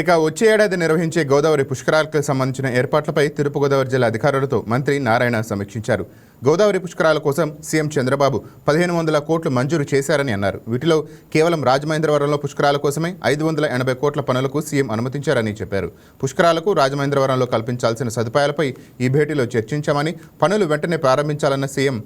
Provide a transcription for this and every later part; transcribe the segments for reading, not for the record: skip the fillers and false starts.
ఇక వచ్చే ఏడాది నిర్వహించే గోదావరి పుష్కరాలకు సంబంధించిన ఏర్పాట్లపై తూర్పుగోదావరి జిల్లా అధికారులతో మంత్రి నారాయణ సమీక్షించారు. గోదావరి పుష్కరాల కోసం సీఎం చంద్రబాబు 1500 కోట్లు మంజూరు చేశారని అన్నారు. వీటిలో కేవలం రాజమహేంద్రవరంలో పుష్కరాల కోసమే 580 కోట్ల పనులకు సీఎం అనుమతించారని చెప్పారు. పుష్కరాలకు రాజమహేంద్రవరంలో కల్పించాల్సిన సదుపాయాలపై ఈ భేటీలో చర్చించామని, పనులు వెంటనే ప్రారంభించాలన్న సీఎం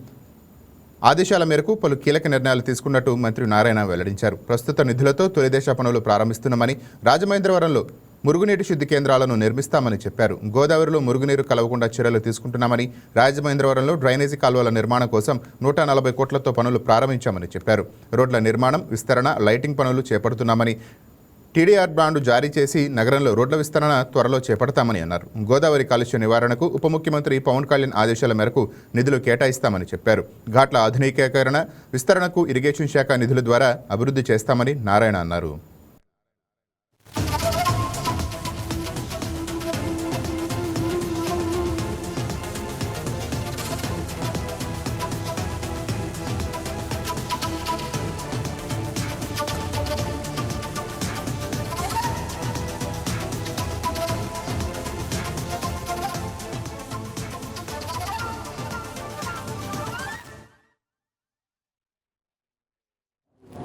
ఆదేశాల మేరకు పలు కీలక నిర్ణయాలు తీసుకున్నట్టు మంత్రి నారాయణ వెల్లడించారు. ప్రస్తుత నిధులతో తొలిదశ పనులు ప్రారంభిస్తున్నామని, రాజమహేంద్రవరంలో మురుగునీటి శుద్ధి కేంద్రాలను నిర్మిస్తామని చెప్పారు. గోదావరిలో మురుగునీరు కలవకుండా చర్యలు తీసుకుంటున్నామని, రాజమహేంద్రవరంలో డ్రైనేజీ కాలువల నిర్మాణం కోసం 140 కోట్లతో పనులు ప్రారంభించామని చెప్పారు. రోడ్ల నిర్మాణం, విస్తరణ, లైటింగ్ పనులు చేపడుతున్నామని, టీడీఆర్ బాండ్ జారీ చేసి నగరంలో రోడ్ల విస్తరణ త్వరలో చేపడతామని అన్నారు. గోదావరి కాలుష్య నివారణకు ఉప ముఖ్యమంత్రి పవన్ కళ్యాణ్ ఆదేశాల మేరకు నిధులు కేటాయిస్తామని చెప్పారు. ఘాట్ల ఆధునికీకరణ, విస్తరణకు ఇరిగేషన్ శాఖ నిధుల ద్వారా అభివృద్ధి చేస్తామని నారాయణ అన్నారు.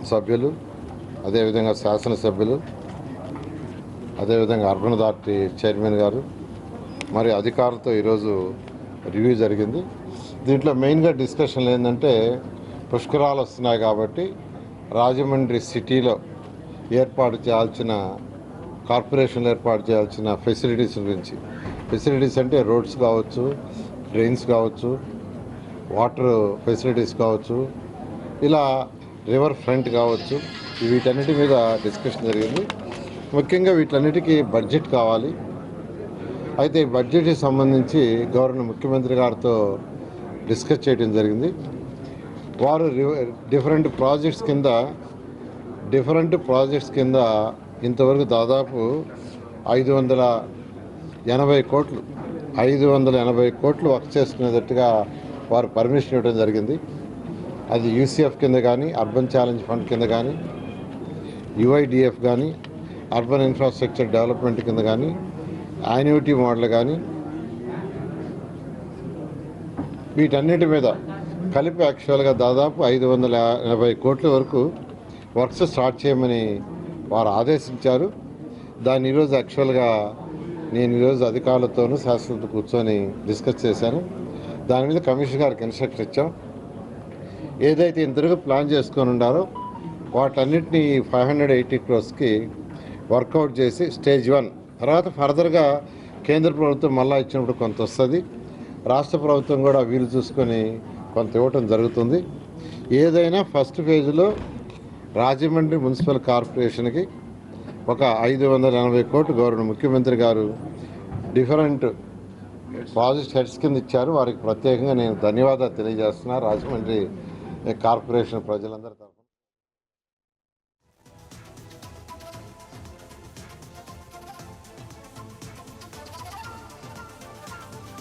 సభ్యులు, అదేవిధంగా శాసనసభ్యులు, అదేవిధంగా అర్బన్ అథారిటీ చైర్మన్ గారు మరి అధికారులతో ఈరోజు రివ్యూ జరిగింది. దీంట్లో మెయిన్గా డిస్కషన్లు ఏంటంటే, పుష్కరాలు వస్తున్నాయి కాబట్టి రాజమండ్రి సిటీలో ఏర్పాటు చేయాల్సిన, కార్పొరేషన్లో ఏర్పాటు చేయాల్సిన ఫెసిలిటీస్ గురించి. ఫెసిలిటీస్ అంటే రోడ్స్ కావచ్చు, డ్రైన్స్ కావచ్చు, వాటర్ ఫెసిలిటీస్ కావచ్చు, ఇలా రివర్ ఫ్రంట్ కావచ్చు, వీటన్నిటి మీద డిస్కషన్ జరిగింది. ముఖ్యంగా వీటన్నిటికీ బడ్జెట్ కావాలి. అయితే ఈ బడ్జెట్కి సంబంధించి గవర్నర్ ముఖ్యమంత్రి గారితో డిస్కస్ చేయడం జరిగింది. వారు డిఫరెంట్ ప్రాజెక్ట్స్ కింద ఇంతవరకు దాదాపు 580 కోట్లు వర్క్ చేసుకునేటట్టుగా వారు పర్మిషన్ ఇవ్వడం జరిగింది. అది యూసీఎఫ్ కింద కానీ, అర్బన్ ఛాలెంజ్ ఫండ్ కింద కానీ, యుఐడిఎఫ్ కానీ, అర్బన్ ఇన్ఫ్రాస్ట్రక్చర్ డెవలప్మెంట్ కింద కానీ, యాన్యుటీ మోడల్ కానీ, వీటన్నిటి మీద కలిపి యాక్చువల్గా దాదాపు 580 కోట్ల వరకు వర్క్స్ స్టార్ట్ చేయమని వారు ఆదేశించారు. దాన్ని ఈరోజు యాక్చువల్గా నేను ఈరోజు అధికారులతోనూ శాసనసభ్యులతో కూర్చొని డిస్కస్ చేశాను. దాని మీద కమిషనర్ గారికి ఇన్స్ట్రక్షన్ ఇచ్చాం. ఏదైతే ఇంతవరకు ప్లాన్ చేసుకొని ఉన్నారో వాటన్నిటినీ 580 క్రోర్స్కి వర్కౌట్ చేసి స్టేజ్ 1 తర్వాత ఫర్దర్గా కేంద్ర ప్రభుత్వం మళ్ళా ఇచ్చినప్పుడు కొంత వస్తుంది, రాష్ట్ర ప్రభుత్వం కూడా వీలు చూసుకొని కొంత ఇవ్వటం జరుగుతుంది. ఏదైనా ఫస్ట్ ఫేజ్లో రాజమండ్రి మున్సిపల్ కార్పొరేషన్కి ఒక 580 కోట్లు గవర్నర్ ముఖ్యమంత్రి గారు డిఫరెంట్ ప్రాజెక్ట్ హెడ్స్ కింద ఇచ్చారు. వారికి ప్రత్యేకంగా నేను ధన్యవాదాలు తెలియజేస్తున్నా రాజమండ్రి కార్పొరేషన్ ప్రజలందరూ.